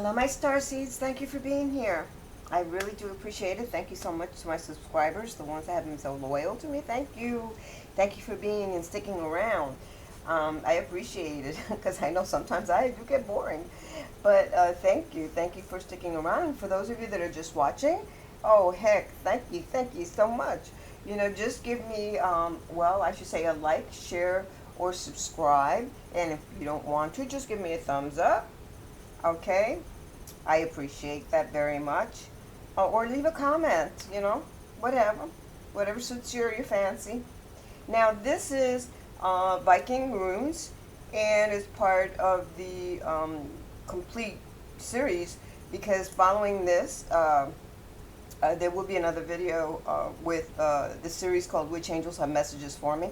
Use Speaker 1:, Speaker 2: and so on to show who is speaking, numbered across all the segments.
Speaker 1: Hello, my Starseeds. Thank you for being here. I really do appreciate it. Thank you so much to my subscribers, the ones that have been so loyal to me. Thank you. Thank you for being and sticking around. I appreciate it because I know sometimes I do get boring. But thank you. Thank you for sticking around. And for those of you that are just watching, oh, heck, thank you. Thank you so much. You know, just give me, well, I should say a like, share, or subscribe. And if you don't want to, just give me a thumbs up. Okay? I appreciate that very much. Or leave a comment, you know, whatever. Whatever suits your fancy. Now, this is Viking Runes, and is part of the complete series, because following this, there will be another video with the series called Witch Angels Have Messages for Me.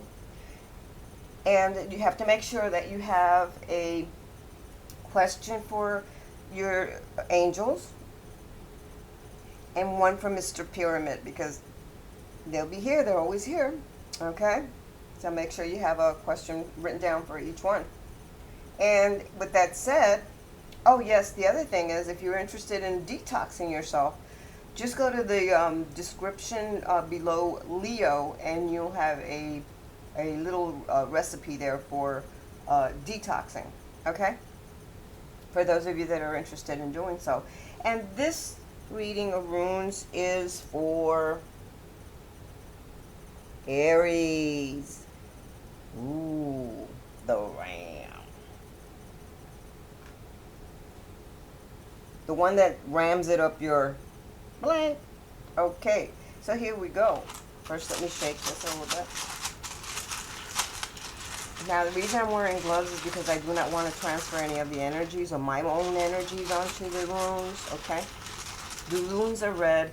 Speaker 1: And you have to make sure that you have a question for your angels and one for Mr. Pyramid, because they'll be here, they're always here. Okay, so make sure you have a question written down for each one. And with that said, oh yes, the other thing is, if you're interested in detoxing yourself, just go to the description below Leo, and you'll have a little recipe there for detoxing. Okay, for those of you that are interested in doing so. And this reading of runes is for Aries. Ooh, the ram. The one that rams it up your blank. Okay, so here we go. First, let me shake this a little bit. Now, the reason I'm wearing gloves is because I do not want to transfer any of the energies or my own energies onto the runes, okay? The runes are read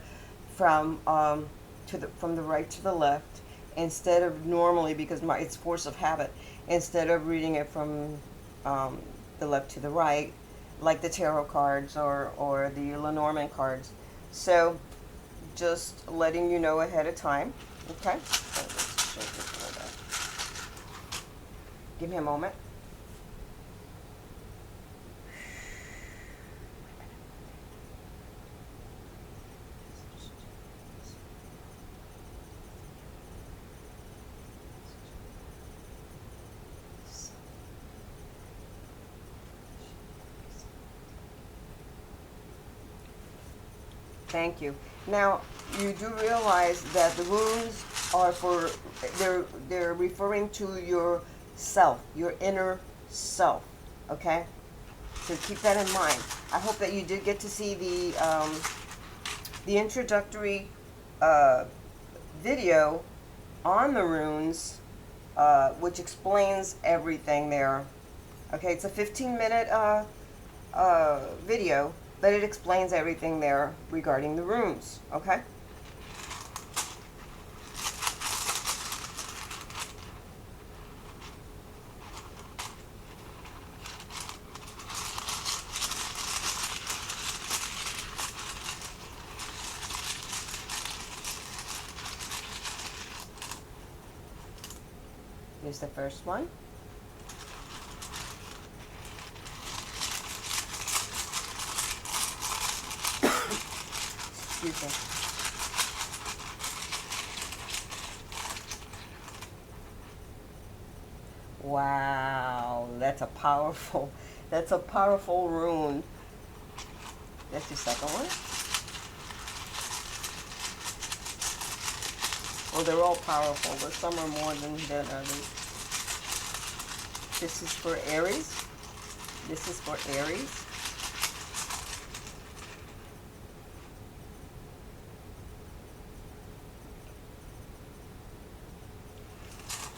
Speaker 1: from the right to the left, instead of normally, because it's force of habit, instead of reading it from the left to the right, like the tarot cards or the Lenormand cards. So, just letting you know ahead of time, okay? So let's shake this a little bit. Give me a moment. Thank you. Now, you do realize that the runes are for, they're referring to your self, your inner self, okay? So keep that in mind. I hope that you did get to see the introductory video on the runes, which explains everything there. Okay, it's a 15-minute video, but it explains everything there regarding the runes, okay? Here's the first one. Excuse me. Wow, that's a powerful rune. That's your second one. Well, they're all powerful, but some are more than others. This is for Aries. This is for Aries.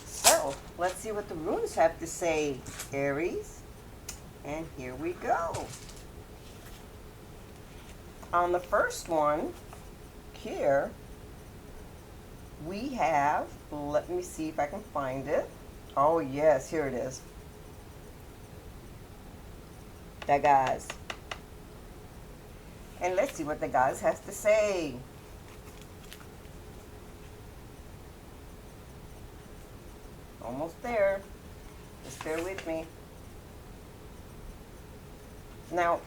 Speaker 1: So, let's see what the runes have to say, Aries. And here we go. On the first one, here, we have, let me see if I can find it. Oh yes, here it is. The guys. And let's see what the guys has to say. Almost there. Just bear with me. Now,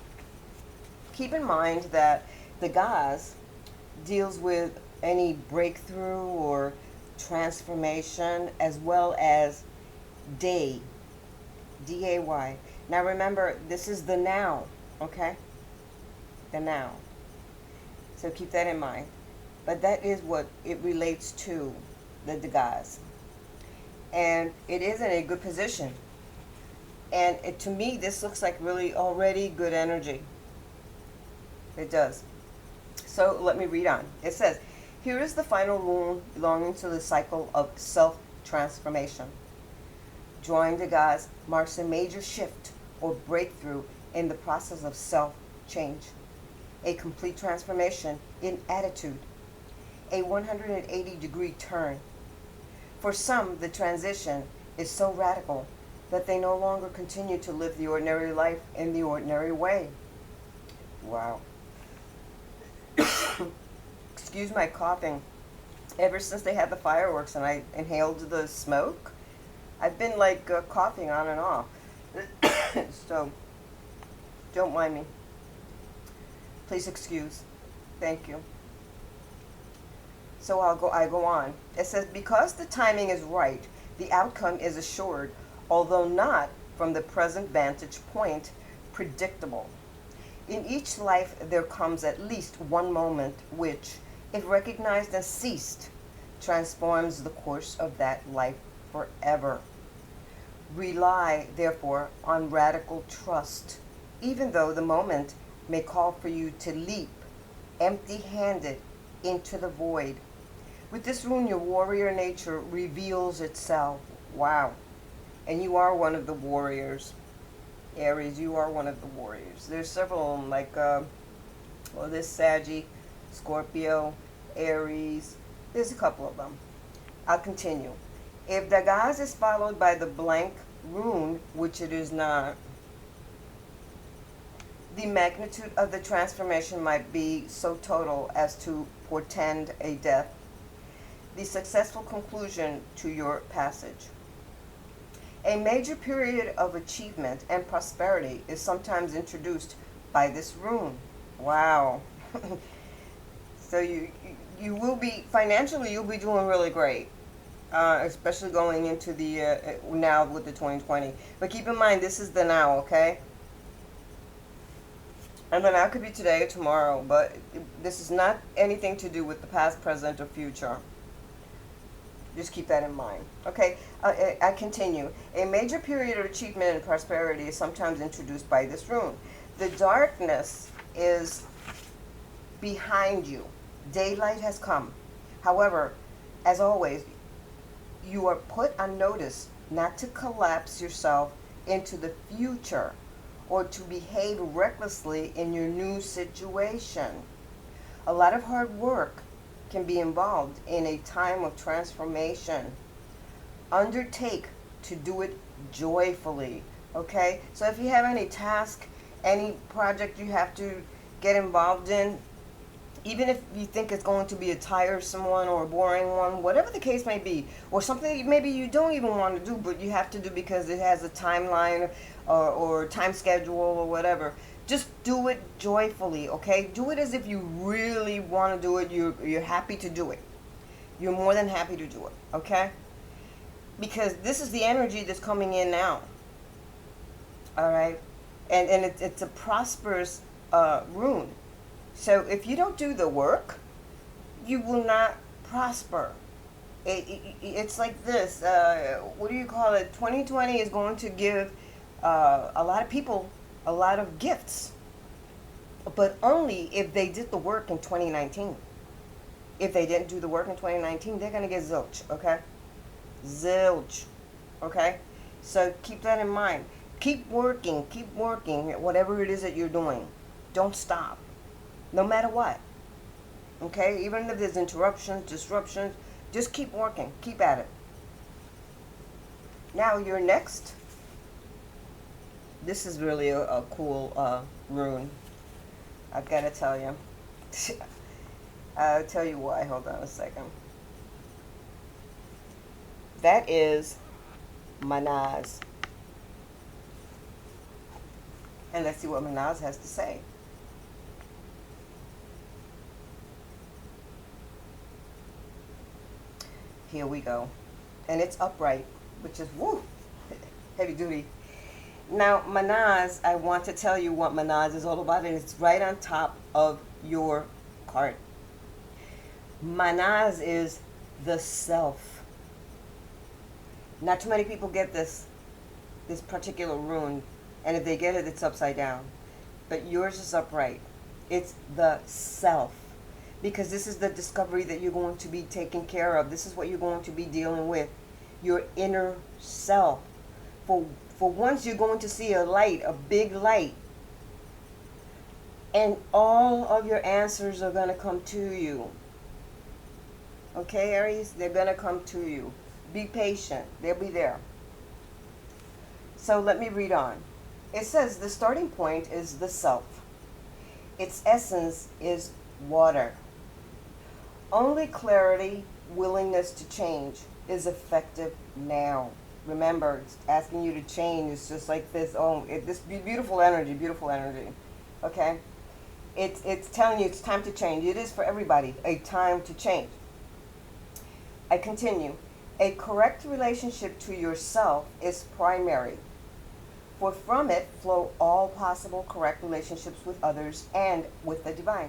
Speaker 1: Keep in mind that the gauze deals with any breakthrough or transformation, as well as day, D-A-Y. Now remember, this is the now, okay? The now. So keep that in mind. But that is what it relates to, the gauze. And it is in a good position. And to me, this looks like really already good energy. It does. So let me read on. It says, here is the final rune belonging to the cycle of self-transformation. Drawing the gods marks a major shift or breakthrough in the process of self-change. A complete transformation in attitude. A 180-degree turn. For some, the transition is so radical that they no longer continue to live the ordinary life in the ordinary way. Wow. Excuse my coughing. Ever since they had the fireworks and I inhaled the smoke, I've been like coughing on and off. So, don't mind me. Please excuse. Thank you. So I go on. It says, because the timing is right, the outcome is assured, although not, from the present vantage point, predictable. In each life there comes at least one moment which, if recognized and seized, transforms the course of that life forever. Rely, therefore, on radical trust, even though the moment may call for you to leap, empty-handed, into the void. With this rune, your warrior nature reveals itself. Wow. And you are one of the warriors. Aries, you are one of the warriors. There's several of them, like, well, this Saggy, Scorpio, Aries. There's a couple of them. I'll continue. If the Dagaz is followed by the blank rune, which it is not, the magnitude of the transformation might be so total as to portend a death, the successful conclusion to your passage. A major period of achievement and prosperity is sometimes introduced by this rune. Wow. So you will be, financially, you'll be doing really great. Especially going into the, now with the 2020. But keep in mind, this is the now, okay? And the now could be today or tomorrow, but this is not anything to do with the past, present, or future. Just keep that in mind. Okay, I continue. A major period of achievement and prosperity is sometimes introduced by this rune. The darkness is behind you. Daylight has come. However, as always, you are put on notice not to collapse yourself into the future or to behave recklessly in your new situation. A lot of hard work can be involved in a time of transformation. Undertake to do it joyfully, okay? So if you have any task, any project you have to get involved in, even if you think it's going to be a tiresome one or a boring one, whatever the case may be, or something maybe you don't even want to do, but you have to do because it has a timeline or time schedule or whatever, just do it joyfully, okay? Do it as if you really want to do it. You're happy to do it. You're more than happy to do it, okay? Because this is the energy that's coming in now, all right? And it's a prosperous rune. So if you don't do the work, you will not prosper. It's like this. What do you call it? 2020 is going to give a lot of people a lot of gifts, but only if they did the work in 2019. If they didn't do the work in 2019, they're going to get zilch, okay? Zilch, okay? So keep that in mind. Keep working, whatever it is that you're doing. Don't stop, no matter what, okay? Even if there's interruptions, disruptions, just keep working, keep at it. Now, your next, this is really a cool rune, I've got to tell you. I'll tell you why. Hold on a second. That is Manaz. And let's see what Manaz has to say. Here we go. And it's upright, which is, woo, heavy duty. Now, Manaz, I want to tell you what Manaz is all about, and it's right on top of your card. Manaz is the self. Not too many people get this particular rune, and if they get it, it's upside down. But yours is upright. It's the self, because this is the discovery that you're going to be taking care of. This is what you're going to be dealing with, your inner self. For once, you're going to see a light, a big light, and all of your answers are going to come to you. Okay, Aries? They're going to come to you. Be patient. They'll be there. So let me read on. It says the starting point is the self. Its essence is water. Only clarity, willingness to change is effective now. Remember, it's asking you to change. It's just like this. Oh, this beautiful energy, beautiful energy. Okay? It's telling you it's time to change. It is for everybody a time to change. I continue. A correct relationship to yourself is primary, for from it flow all possible correct relationships with others and with the divine.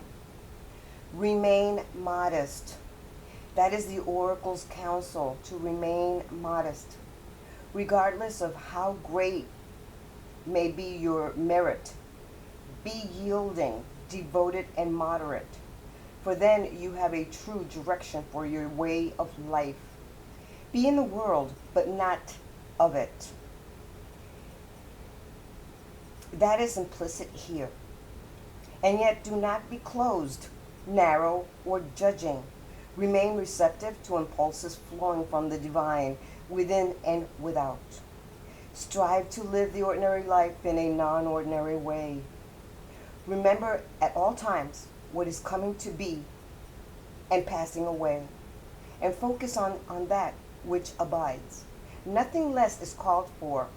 Speaker 1: Remain modest. That is the Oracle's counsel, to remain modest. Regardless of how great may be your merit, be yielding, devoted, and moderate, for then you have a true direction for your way of life. Be in the world, but not of it. That is implicit here. And yet do not be closed, narrow, or judging. Remain receptive to impulses flowing from the divine, within and without. Strive to live the ordinary life in a non-ordinary way. Remember at all times what is coming to be and passing away, and focus on that which abides. Nothing less is called for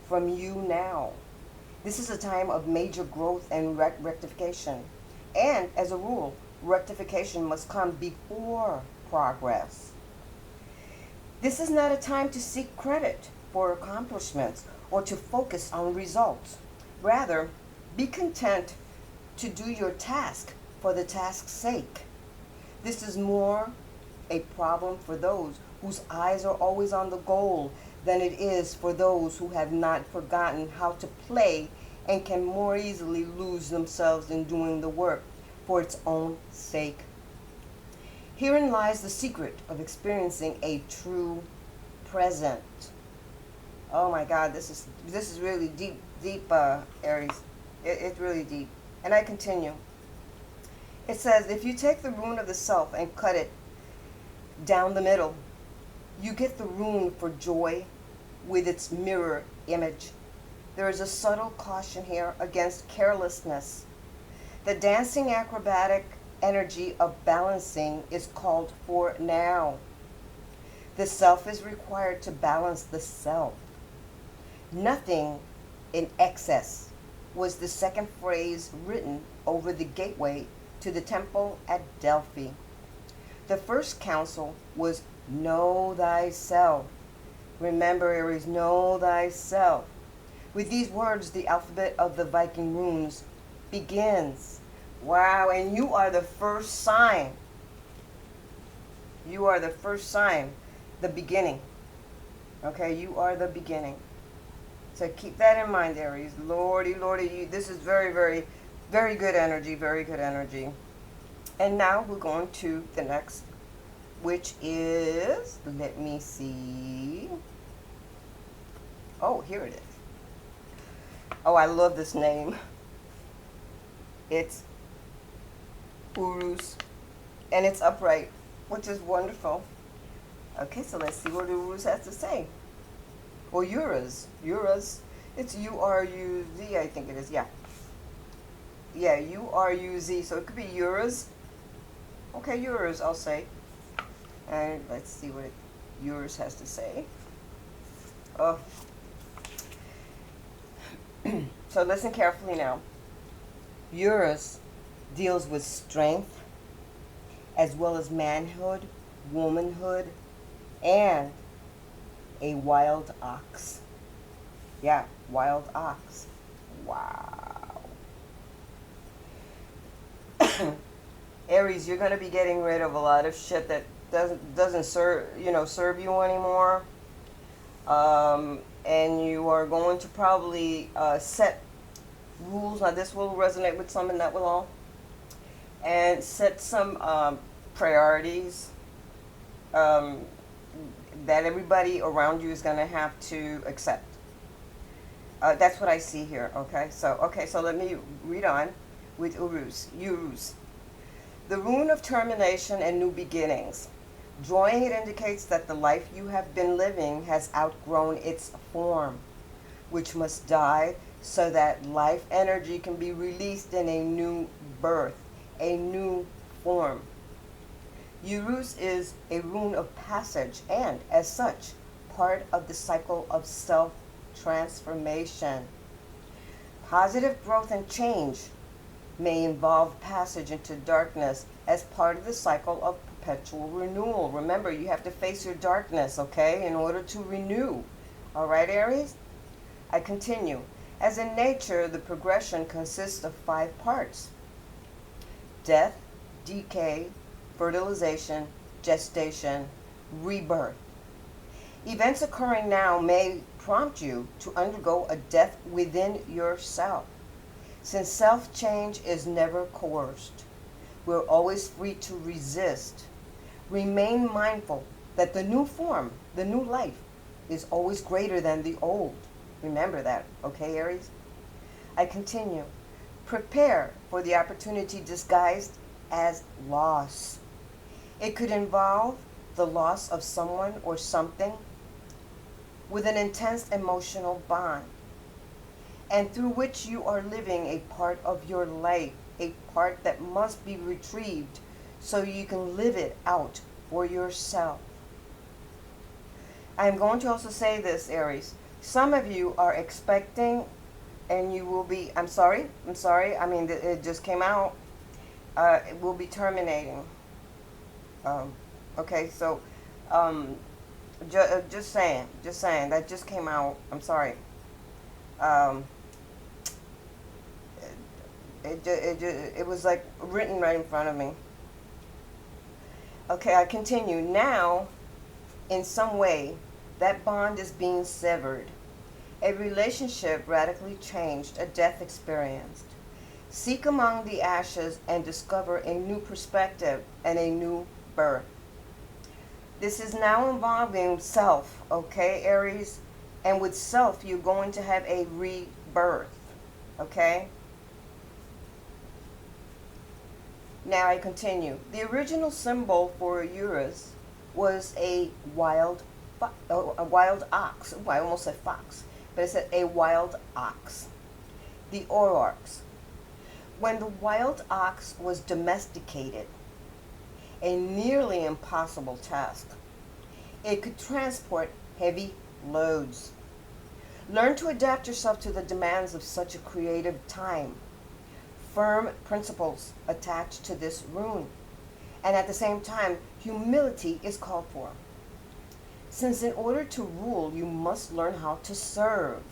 Speaker 1: from you now. This is a time of major growth and rectification. And as a rule, rectification must come before progress. This is not a time to seek credit for accomplishments or to focus on results. Rather, be content to do your task for the task's sake. This is more a problem for those whose eyes are always on the goal than it is for those who have not forgotten how to play and can more easily lose themselves in doing the work for its own sake. Herein lies the secret of experiencing a true present. Oh my God, this is really deep, Aries. It's really deep. And I continue. It says, if you take the rune of the self and cut it down the middle, you get the rune for joy with its mirror image. There is a subtle caution here against carelessness. The dancing acrobatic energy of balancing is called for now. The self is required to balance the self. Nothing in excess was the second phrase written over the gateway to the temple at Delphi. The first counsel was know thyself. Remember, Aries, know thyself. With these words, the alphabet of the Viking Runes begins. Wow, and you are the first sign. You are the first sign, the beginning. Okay, you are the beginning. So keep that in mind, Aries. Lordy, Lordy, this is very, very, very good energy, very good energy. And now we're going to the next, which is, let me see. Oh, here it is. Oh, I love this name. It's Urus, and it's upright, which is wonderful. Okay, so let's see what Urus has to say. Or Uruz. It's U-R-U-Z, I think it is, yeah. Yeah, U-R-U-Z, so it could be Uruz. Okay, Uruz, I'll say. And let's see what Uruz has to say. Oh. So listen carefully now. Uruz deals with strength, as well as manhood, womanhood, and a wild ox. Yeah, wild ox. Wow. Aries, you're going to be getting rid of a lot of shit that doesn't serve you anymore. And you are going to probably set rules. Now, this will resonate with some, and that will all. And set some priorities that everybody around you is going to have to accept. That's what I see here. Okay, so let me read on with Uruz. The rune of termination and new beginnings. Drawing it indicates that the life you have been living has outgrown its form, which must die so that life energy can be released in a new birth, a new form. Uruz is a rune of passage and, as such, part of the cycle of self-transformation. Positive growth and change may involve passage into darkness as part of the cycle of perpetual renewal. Remember, you have to face your darkness, okay, in order to renew. All right, Aries? I continue. As in nature, the progression consists of 5 parts: death, decay, fertilization, gestation, rebirth. Events occurring now may prompt you to undergo a death within yourself. Since self-change is never coerced, we're always free to resist. Remain mindful that the new form, the new life, is always greater than the old. Remember that, okay, Aries? I continue. Prepare for the opportunity disguised as loss. It could involve the loss of someone or something with an intense emotional bond, and through which you are living a part of your life, a part that must be retrieved so you can live it out for yourself. I'm going to also say this, Aries. Some of you are expecting, and you will be, I'm sorry, I mean, it just came out, it will be terminating. Okay, so, just saying, that just came out, I'm sorry. It was like written right in front of me. Okay, I continue. Now, in some way, that bond is being severed. A relationship radically changed, a death experienced. Seek among the ashes and discover a new perspective and a new birth. This is now involving self, okay, Aries? And with self, you're going to have a rebirth, okay? Now I continue. The original symbol for Uruz was a wild ox. Ooh, I almost said fox, but it said a wild ox. The aurochs. When the wild ox was domesticated, a nearly impossible task, it could transport heavy loads. Learn to adapt yourself to the demands of such a creative time. Firm principles attached to this rune, and at the same time, humility is called for. Since in order to rule, you must learn how to serve.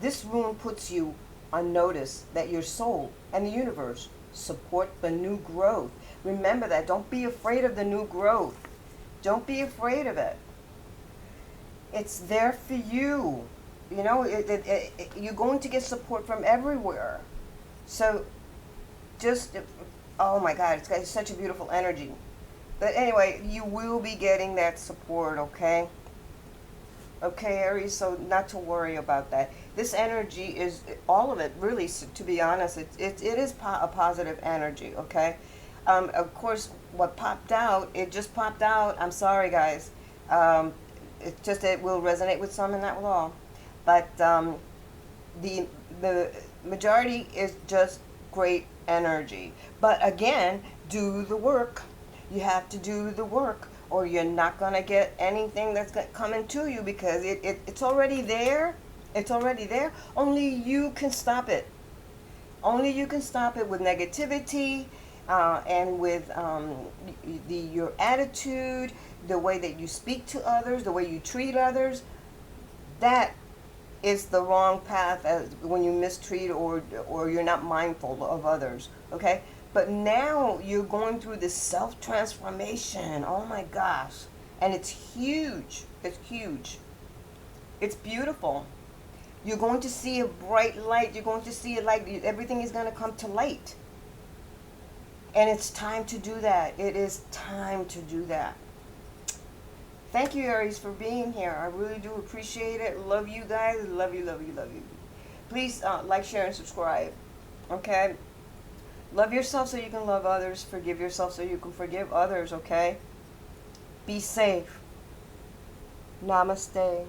Speaker 1: This rune puts you on notice that your soul and the universe support the new growth. Remember that. Don't be afraid of the new growth. Don't be afraid of it. It's there for you. You know, you're going to get support from everywhere. So, just, oh my God, it's got such a beautiful energy. But anyway, you will be getting that support, okay? Okay, Aries, so not to worry about that. This energy is, all of it, really, to be honest, it is a positive energy, okay? Of course, what popped out, it just popped out. I'm sorry, guys. It will resonate with some and not with all. But the majority is just great energy. But again, do the work. You have to do the work, or you're not going to get anything that's coming to you, because it's already there. It's already there. Only you can stop it. Only you can stop it with negativity, and with your attitude, the way that you speak to others, the way you treat others, that is the wrong path as when you mistreat or you're not mindful of others. Okay, but now you're going through this self transformation. Oh my gosh, and it's huge. It's huge. It's beautiful. You're going to see a bright light. You're going to see a light. Everything is going to come to light. And it's time to do that. It is time to do that. Thank you, Aries, for being here. I really do appreciate it. Love you guys. Love you, love you, love you. Please like, share, and subscribe. Okay? Love yourself so you can love others. Forgive yourself so you can forgive others, okay? Be safe. Namaste.